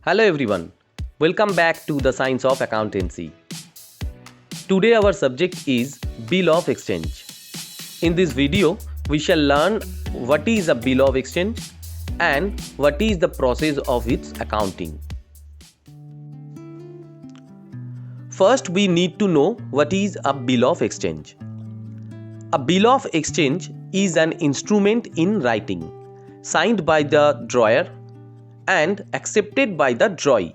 Hello everyone, welcome back to the Science of Accountancy. Today our subject is Bill of Exchange. In this video, we shall learn what is a Bill of Exchange and what is the process of its accounting. First, we need to know what is a Bill of Exchange. A Bill of Exchange is an instrument in writing, signed by the drawer and accepted by the drawee,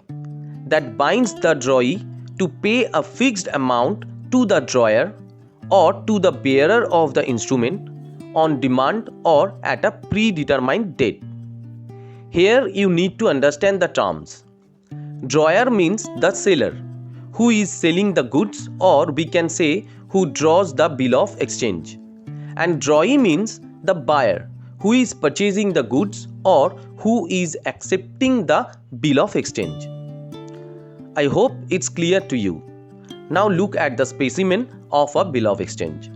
that binds the drawee to pay a fixed amount to the drawer or to the bearer of the instrument on demand or at a predetermined date. Here you need to understand the terms. Drawer means the seller who is selling the goods, or we can say who draws the bill of exchange, and drawee means the buyer who is purchasing the goods or who is accepting the bill of exchange. I hope it's clear to you. Now look at the specimen of a bill of exchange.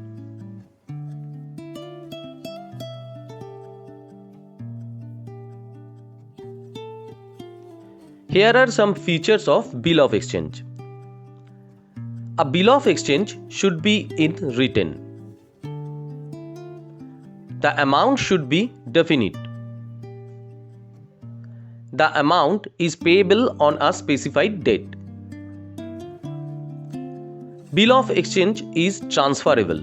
Here are some features of bill of exchange. A bill of exchange should be in written. The amount should be definite. The amount is payable on a specified date. Bill of exchange is transferable.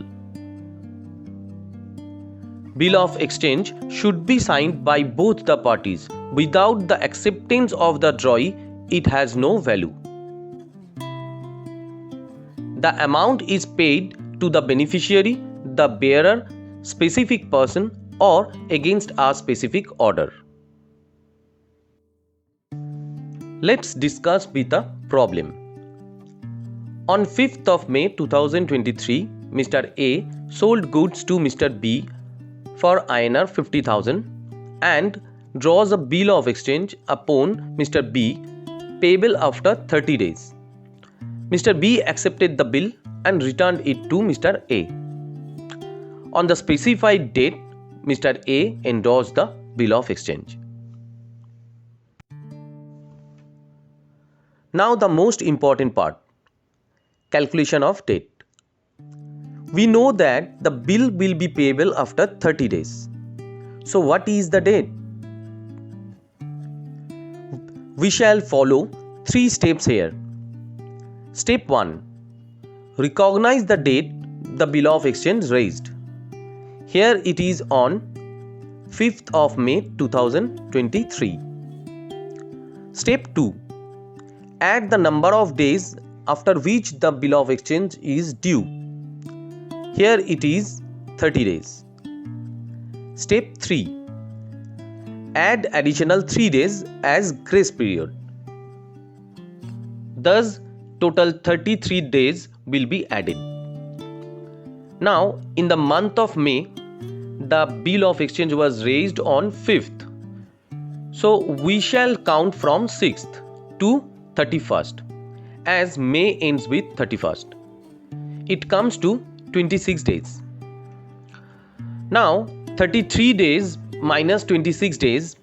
Bill of exchange should be signed by both the parties. Without the acceptance of the drawee, it has no value. The amount is paid to the beneficiary, the bearer, specific person, or against a specific order. Let's discuss with a problem. On 5th of May 2023, Mr. A sold goods to Mr. B for INR 50,000 and draws a bill of exchange upon Mr. B payable after 30 days. Mr. B accepted the bill and returned it to Mr. A. On the specified date, Mr. A endorsed the bill of exchange. Now the most important part, calculation of date. We know that the bill will be payable after 30 days. So what is the date? We shall follow 3 steps here. Step 1. Recognize the date the bill of exchange raised. Here it is on 5th of May 2023. Step 2. Add the number of days after which the bill of exchange is due. Here it is 30 days. Step 3. Add additional 3 days as grace period. Thus, total 33 days will be added. Now, in the month of May, the bill of exchange was raised on 5th. So, we shall count from 6th to 31st, as May ends with 31st. It comes to 26 days. Now, 33 days minus 26 days,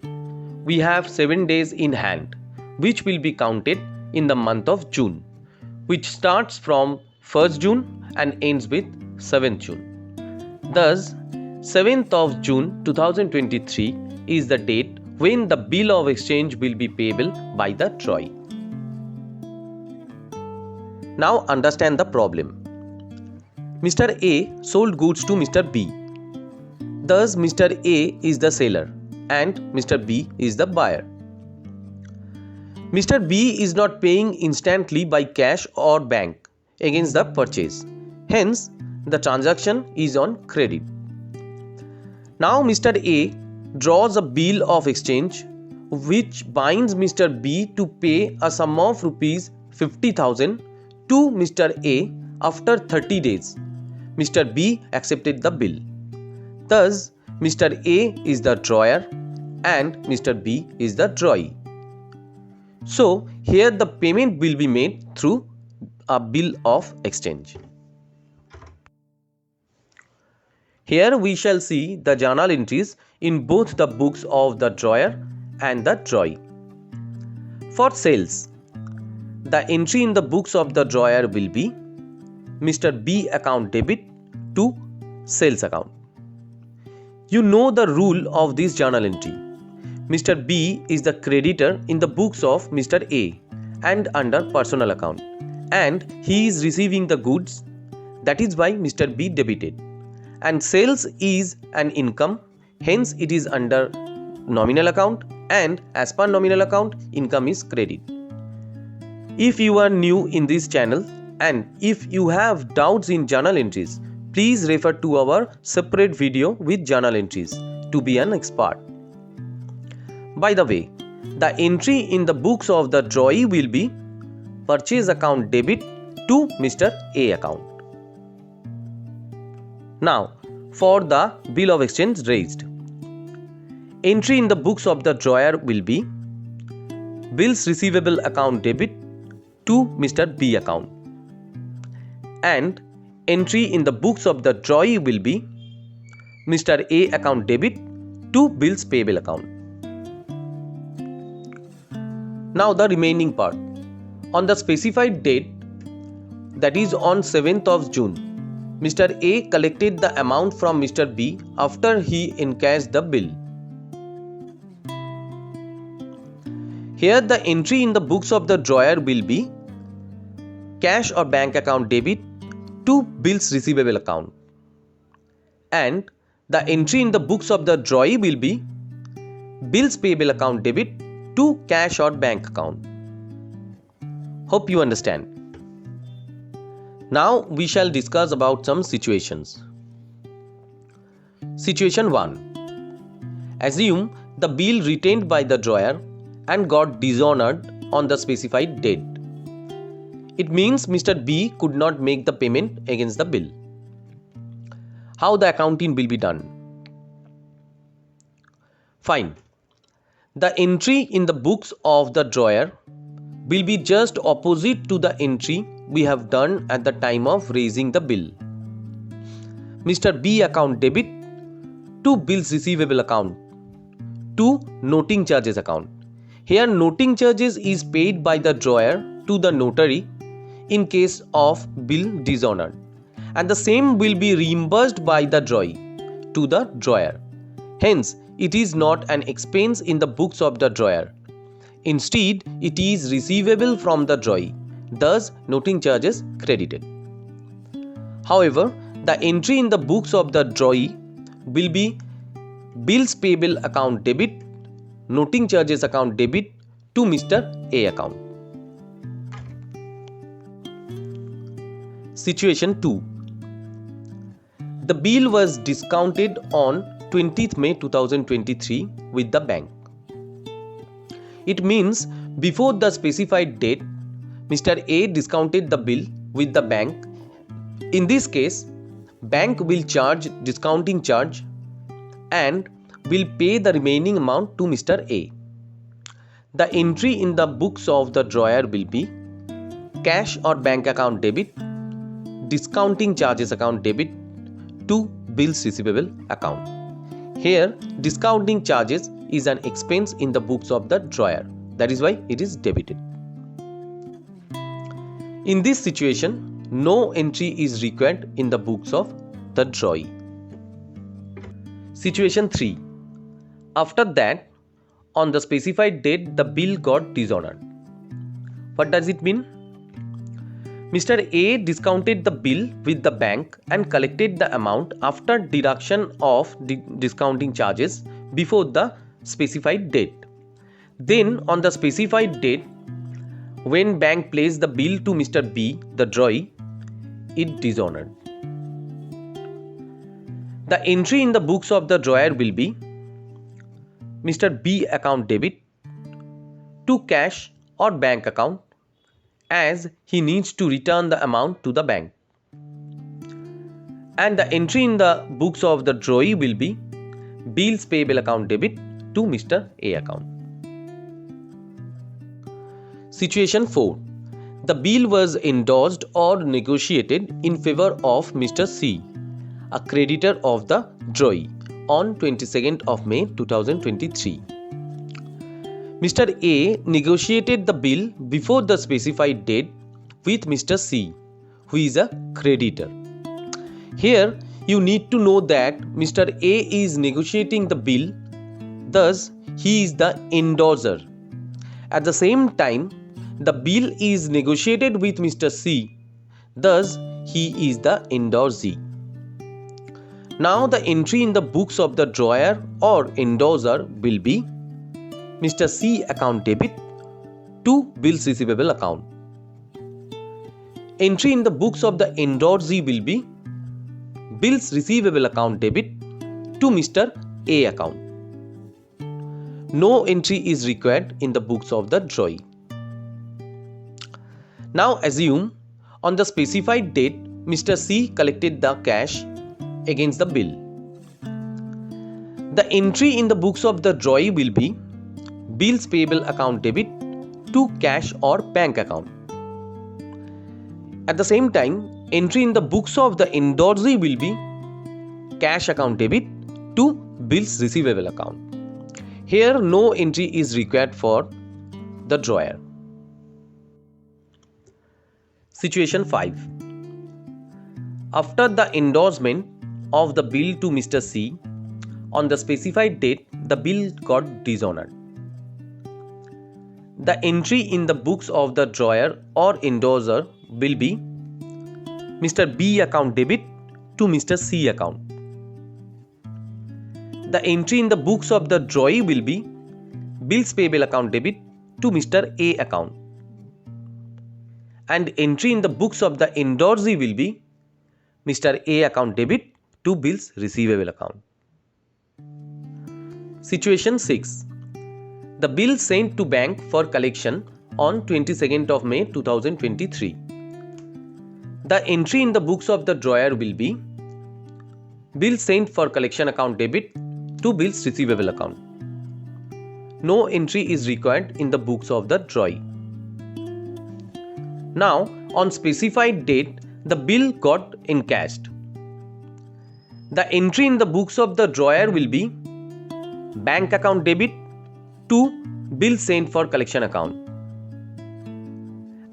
we have 7 days in hand, which will be counted in the month of June, which starts from 1st June and ends with 7th June. Thus, 7th of June 2023 is the date when the bill of exchange will be payable by the drawee. Now understand the problem. Mr. A sold goods to Mr. B. Thus, Mr. A is the seller and Mr. B is the buyer. Mr. B is not paying instantly by cash or bank against the purchase. Hence, the transaction is on credit. Now, Mr. A draws a bill of exchange which binds Mr. B to pay a sum of rupees 50,000 to Mr. A after 30 days. Mr. B accepted the bill. Thus, Mr. A is the drawer and Mr. B is the drawee. So, here the payment will be made through a bill of exchange. Here we shall see the journal entries in both the books of the drawer and the drawee. For sales, the entry in the books of the drawer will be Mr. B account debit to sales account. You know the rule of this journal entry. Mr. B is the creditor in the books of Mr. A and under personal account, and he is receiving the goods. That is why Mr. B debited. And sales is an income, hence it is under nominal account, and as per nominal account, income is credit. If you are new in this channel and if you have doubts in journal entries, please refer to our separate video with journal entries to be an expert. By the way, the entry in the books of the drawee will be purchase account debit to Mr. A account. Now, for the bill of exchange raised, entry in the books of the drawer will be bills receivable account debit to Mr. B account, and entry in the books of the drawee will be Mr. A account debit to bills payable account. Now the remaining part. On the specified date, that is on 7th of June, Mr. A collected the amount from Mr. B after he encashed the bill. Here the entry in the books of the drawer will be cash or bank account debit to bills receivable account, and the entry in the books of the drawee will be bills payable account debit to cash or bank account. Hope you understand. Now we shall discuss about some situations. Situation 1. Assume the bill retained by the drawer and got dishonored on the specified date. It means Mr. B could not make the payment against the bill. How the accounting will be done? Fine. The entry in the books of the drawer will be just opposite to the entry we have done at the time of raising the bill. Mr. B account debit to bills receivable account to noting charges account. Here noting charges is paid by the drawer to the notary in case of bill dishonored, and the same will be reimbursed by the drawee to the drawer. Hence, it is not an expense in the books of the drawer. Instead, it is receivable from the drawee, thus noting charges credited. However, the entry in the books of the drawee will be bills payable account debit, noting charges account debit to Mr. A account. Situation 2. The bill was discounted on 20th May 2023 with the bank. It means before the specified date, Mr. A discounted the bill with the bank. In this case, bank will charge discounting charge and will pay the remaining amount to Mr. A. The entry in the books of the drawer will be cash or bank account debit, discounting charges account debit to bills receivable account. Here, discounting charges is an expense in the books of the drawer. That is why it is debited. In this situation, no entry is required in the books of the drawee. Situation 3. After that, on the specified date, the bill got dishonored. What does it mean? Mr. A discounted the bill with the bank and collected the amount after deduction of discounting charges before the specified date. Then on the specified date, when bank placed the bill to Mr. B, the drawee, it dishonored. The entry in the books of the drawer will be Mr. B account debit to cash or bank account, as he needs to return the amount to the bank. And the entry in the books of the drawee will be bills payable account debit to Mr. A account. Situation 4. The bill was endorsed or negotiated in favor of Mr. C, a creditor of the drawee, on 22nd of May 2023. Mr. A negotiated the bill before the specified date with Mr. C, who is a creditor. Here, you need to know that Mr. A is negotiating the bill, thus, he is the endorser. At the same time, the bill is negotiated with Mr. C, thus, he is the endorsee. Now, the entry in the books of the drawer or endorser will be Mr. C account debit to bills receivable account. Entry in the books of the endorsee will be bills receivable account debit to Mr. A account. No entry is required in the books of the drawee. Now assume on the specified date Mr. C collected the cash against the bill. The entry in the books of the drawee will be bills payable account debit to cash or bank account. At the same time, entry in the books of the endorsee will be cash account debit to bills receivable account. Here no entry is required for the drawer. Situation 5. After the endorsement of the bill to Mr. C, on the specified date, the bill got dishonored. The entry in the books of the drawer or endorser will be Mr. B account debit to Mr. C account. The entry in the books of the drawee will be bills payable account debit to Mr. A account. And entry in the books of the endorsee will be Mr. A account debit to bills receivable account. Situation 6. The bill sent to bank for collection on 22nd of May 2023. The entry in the books of the drawer will be bill sent for collection account debit to bills receivable account. No entry is required in the books of the drawee. Now, on specified date, the bill got encashed. The entry in the books of the drawer will be bank account debit to bill sent for collection account.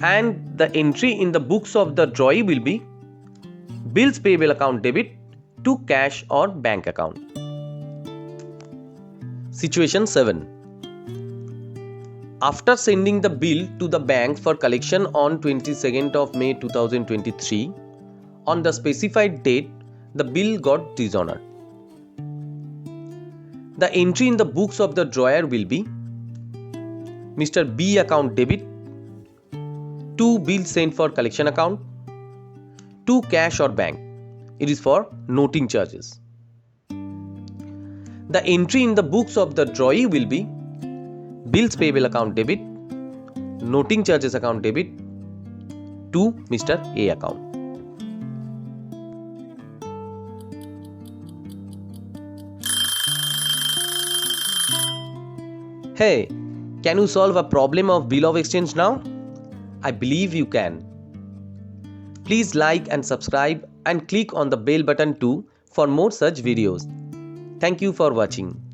And the entry in the books of the drawee will be bills payable account debit to cash or bank account. Situation 7. After sending the bill to the bank for collection on 22nd of May 2023, on the specified date, the bill got dishonored. The entry in the books of the drawer will be Mr. B account debit to bill sent for collection account to cash or bank. It is for noting charges. The entry in the books of the drawee will be bills payable account debit, noting charges account debit to Mr. A account. Hey, can you solve a problem of bill of exchange now? I believe you can. Please like and subscribe and click on the bell button too for more such videos. Thank you for watching.